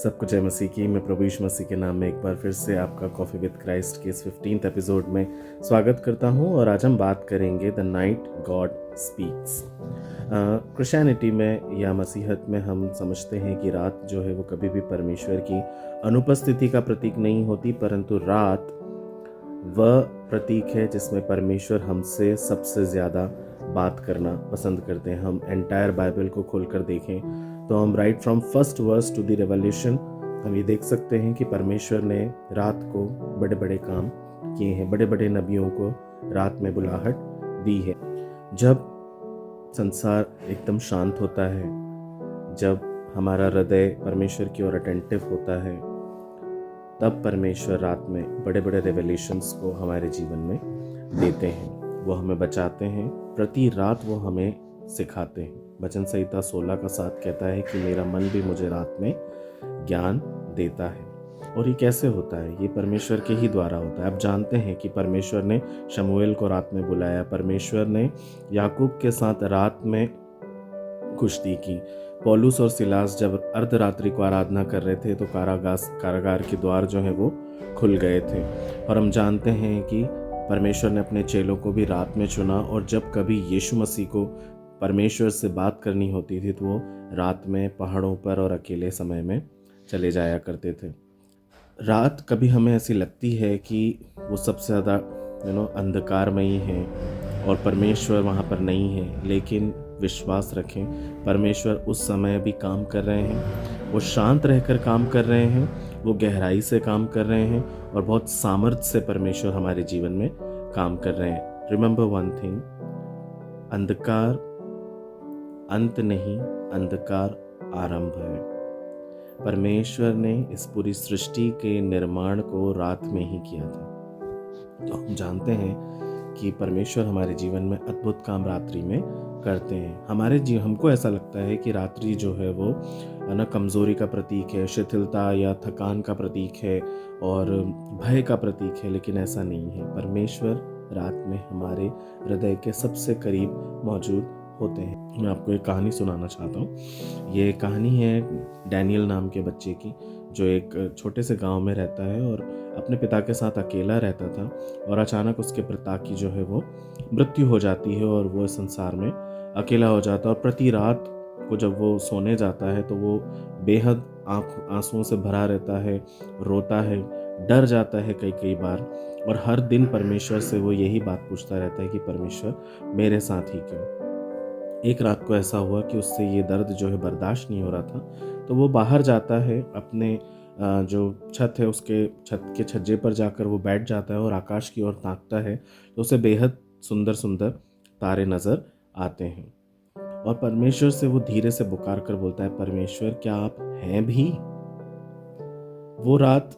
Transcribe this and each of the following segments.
सबको जय मसीह की। मैं प्रभु यीशु मसीह के नाम में एक बार फिर से आपका कॉफ़ी विद क्राइस्ट के इस 15th एपिसोड में स्वागत करता हूं। और आज हम बात करेंगे the night God speaks. Christianity में या मसीहत में हम समझते हैं कि रात जो है वो कभी भी परमेश्वर की अनुपस्थिति का प्रतीक नहीं होती, परंतु रात वह प्रतीक है जिसमें परमेश्वर हमसे सबसे ज़्यादा बात करना पसंद करते हैं। हम एंटायर बाइबल को खोलकर देखें तो हम right from first verse to the revolution हम ये देख सकते हैं कि परमेश्वर ने रात को बड़े बड़े काम किए हैं, बड़े बड़े नबियों को रात में बुलाहट दी है। जब संसार एकदम शांत होता है, जब हमारा हृदय परमेश्वर की ओर अटेंटिव होता है, तब परमेश्वर रात में बड़े बड़े रेवलेशंस को हमारे जीवन में देते हैं। वो हमें बचाते हैं, प्रति रात वो हमें सिखाते हैं। वचन संहिता 16:7 कहता है कि मेरा मन भी मुझे रात में ज्ञान देता है। और ये कैसे होता है? ये परमेश्वर के ही द्वारा होता है। आप जानते हैं कि परमेश्वर ने शमूएल को रात में बुलाया, परमेश्वर ने याकूब के साथ रात में कुश्ती की। पौलुस और सिलास जब अर्धरात्रि को आराधना कर रहे थे तो कारागार के द्वार जो है वो खुल गए थे। और हम जानते हैं कि परमेश्वर ने अपने चेलों को भी रात में चुना, और जब कभी यीशु मसीह को परमेश्वर से बात करनी होती थी तो वो रात में पहाड़ों पर और अकेले समय में चले जाया करते थे। रात कभी हमें ऐसी लगती है कि वो सबसे ज़्यादा अंधकारमयी है और परमेश्वर वहाँ पर नहीं है, लेकिन विश्वास रखें, परमेश्वर उस समय भी काम कर रहे हैं। वो शांत रहकर काम कर रहे हैं, वो गहराई से काम कर रहे हैं, और बहुत सामर्थ्य से परमेश्वर हमारे जीवन में काम कर रहे हैं। रिमेंबर वन थिंग, अंधकार अंत नहीं, अंधकार आरंभ है। परमेश्वर ने इस पूरी सृष्टि के निर्माण को रात में ही किया था। तो हम जानते हैं कि परमेश्वर हमारे जीवन में अद्भुत काम रात्रि में करते हैं। हमको ऐसा लगता है कि रात्रि जो है वो कमज़ोरी का प्रतीक है, शिथिलता या थकान का प्रतीक है और भय का प्रतीक है, लेकिन ऐसा नहीं है। परमेश्वर रात में हमारे हृदय के सबसे करीब मौजूद होते हैं। मैं आपको एक कहानी सुनाना चाहता हूँ। ये कहानी है डैनियल नाम के बच्चे की, जो एक छोटे से गांव में रहता है और अपने पिता के साथ अकेला रहता था। और अचानक उसके पिता की जो है वो मृत्यु हो जाती है और वो इस संसार में अकेला हो जाता है। और प्रति रात को जब वो सोने जाता है तो वो बेहद आंसुओं से भरा रहता है, रोता है, डर जाता है कई कई बार, और हर दिन परमेश्वर से वो यही बात पूछता रहता है कि परमेश्वर मेरे साथ ही क्यों। एक रात को ऐसा हुआ कि उससे ये दर्द जो है बर्दाश्त नहीं हो रहा था, तो वो बाहर जाता है, अपने जो छत है उसके छत के छज्जे पर जाकर वो बैठ जाता है और आकाश की ओर ताकता है तो उसे बेहद सुंदर सुंदर तारे नज़र आते हैं। और परमेश्वर से वो धीरे से पुकार कर बोलता है, परमेश्वर क्या आप हैं भी? वो रात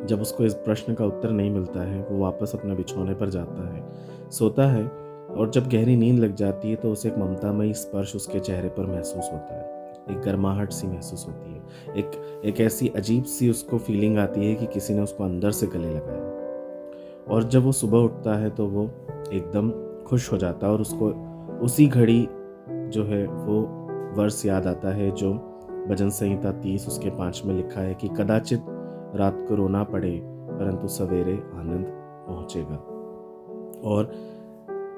जब उसको इस प्रश्न का उत्तर नहीं मिलता है, वो वापस अपने बिछौने पर जाता है, सोता है, और जब गहरी नींद लग जाती है तो उसे एक ममतामयी स्पर्श उसके चेहरे पर महसूस होता है। एक गर्माहट सी महसूस होती है, एक ऐसी अजीब सी उसको फीलिंग आती है कि किसी ने उसको अंदर से गले लगाया। और जब वो सुबह उठता है तो वो एकदम खुश हो जाता है, और उसको उसी घड़ी जो है वो वर्ष याद आता है जो भजन संहिता 30 उसके 5 में लिखा है कि कदाचित रात को रोना पड़े परंतु सवेरे आनंद पहुंचेगा। और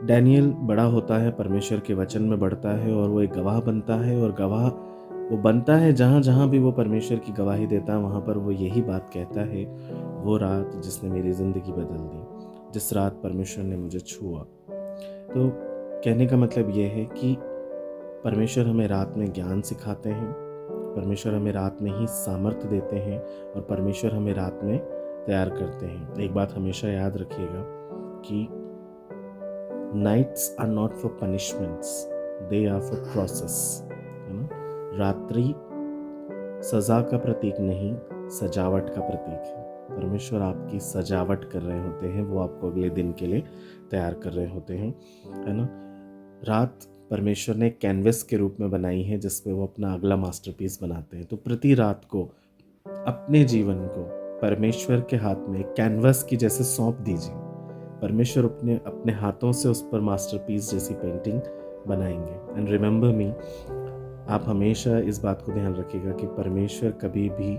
डैनियल बड़ा होता है, परमेश्वर के वचन में बढ़ता है, और वो एक गवाह बनता है। और गवाह वो बनता है जहाँ जहाँ भी वो परमेश्वर की गवाही देता है, वहाँ पर वो यही बात कहता है, वो रात जिसने मेरी ज़िंदगी बदल दी, जिस रात परमेश्वर ने मुझे छुआ। तो कहने का मतलब ये है कि परमेश्वर हमें रात में ज्ञान सिखाते हैं, परमेश्वर हमें रात में ही सामर्थ्य देते हैं, और परमेश्वर हमें रात में तैयार करते हैं। एक बात हमेशा याद रखिएगा कि nights are not for punishments, they are for process. है ना? रात्रि सजा का प्रतीक नहीं, सजावट का प्रतीक है। परमेश्वर आपकी सजावट कर रहे होते हैं, वो आपको अगले दिन के लिए तैयार कर रहे होते हैं, है ना? रात परमेश्वर ने कैनवस के रूप में बनाई है जिसपे वो अपना अगला मास्टरपीस बनाते हैं। तो प्रति रात को अपने जीवन को परमेश्वर के हाथ में कैनवस की जैसे सौंप दीजिए। परमेश्वर अपने हाथों से उस पर मास्टरपीस जैसी पेंटिंग बनाएंगे। एंड रिमेंबर मी, आप हमेशा इस बात को ध्यान रखिएगा कि परमेश्वर कभी भी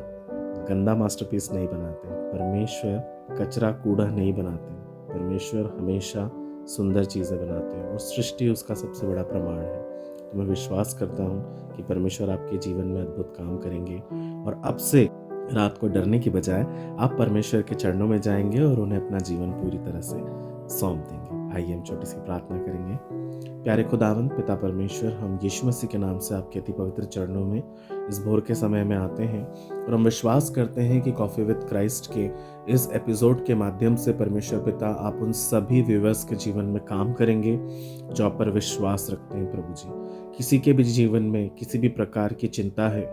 गंदा मास्टरपीस नहीं बनाते, परमेश्वर कचरा कूड़ा नहीं बनाते, परमेश्वर हमेशा सुंदर चीज़ें बनाते हैं और सृष्टि उसका सबसे बड़ा प्रमाण है। तो मैं विश्वास करता हूँ कि परमेश्वर आपके जीवन में अद्भुत काम करेंगे और अब से रात को डरने की बजाय आप परमेश्वर के चरणों में जाएंगे और उन्हें अपना जीवन पूरी तरह से सौंप देंगे। आइए हम छोटी सी प्रार्थना करेंगे। प्यारे खुदावंद पिता परमेश्वर, हम यीशु मसीह के नाम से आपके अति पवित्र चरणों में इस भोर के समय में आते हैं और हम विश्वास करते हैं कि कॉफी विद क्राइस्ट के इस एपिसोड के माध्यम से परमेश्वर पिता आप उन सभी व्यूअर्स के जीवन में काम करेंगे जो आप पर विश्वास रखते हैं। प्रभु जी, किसी के भी जीवन में किसी भी प्रकार की चिंता है,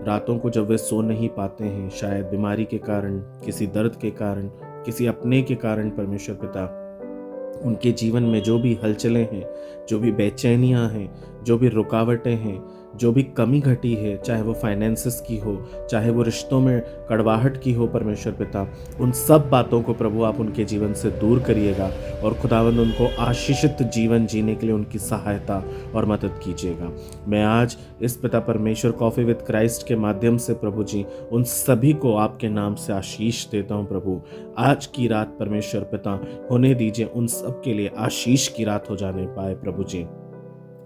रातों को जब वे सो नहीं पाते हैं, शायद बीमारी के कारण, किसी दर्द के कारण, किसी अपने के कारण, परमेश्वर पिता उनके जीवन में जो भी हलचलें हैं, जो भी बेचैनियां हैं, जो भी रुकावटें हैं, जो भी कमी घटी है, चाहे वो फाइनेंसेस की हो, चाहे वो रिश्तों में कड़वाहट की हो, परमेश्वर पिता उन सब बातों को प्रभु आप उनके जीवन से दूर करिएगा और खुदावंद उनको आशीषित जीवन जीने के लिए उनकी सहायता और मदद कीजिएगा। मैं आज इस पिता परमेश्वर कॉफी विद क्राइस्ट के माध्यम से प्रभु जी उन सभी को आपके नाम से आशीष देता हूँ। प्रभु आज की रात परमेश्वर पिता होने दीजिए उन सब के लिए आशीष की रात हो जाने पाए। प्रभु जी,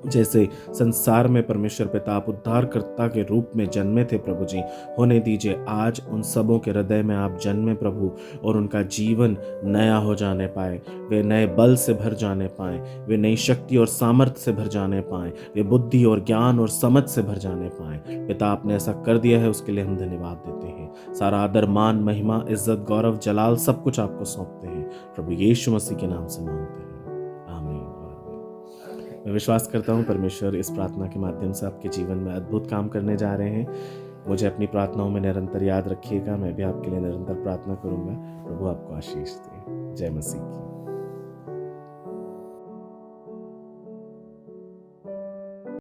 जैसे संसार में परमेश्वर पिता आप उद्धारकर्ता के रूप में जन्मे थे, प्रभु जी होने दीजिए आज उन सबों के हृदय में आप जन्मे प्रभु और उनका जीवन नया हो जाने पाए, वे नए बल से भर जाने पाए, वे नई शक्ति और सामर्थ्य से भर जाने पाए, वे बुद्धि और ज्ञान और समझ से भर जाने पाए। पिता आपने ऐसा कर दिया है, उसके लिए हम धन्यवाद देते हैं। सारा आदर, मान, महिमा, इज्जत, गौरव, जलाल सब कुछ आपको सौंपते हैं। प्रभु यीशु मसीह के नाम से मांगते हैं, आमीन। मैं विश्वास करता हूँ परमेश्वर इस प्रार्थना के माध्यम से आपके जीवन में अद्भुत काम करने जा रहे हैं। मुझे अपनी प्रार्थनाओं में निरंतर याद रखिएगा, मैं भी आपके लिए निरंतर प्रार्थना करूँगा। प्रभु आपको आशीष दे। जय मसीह की।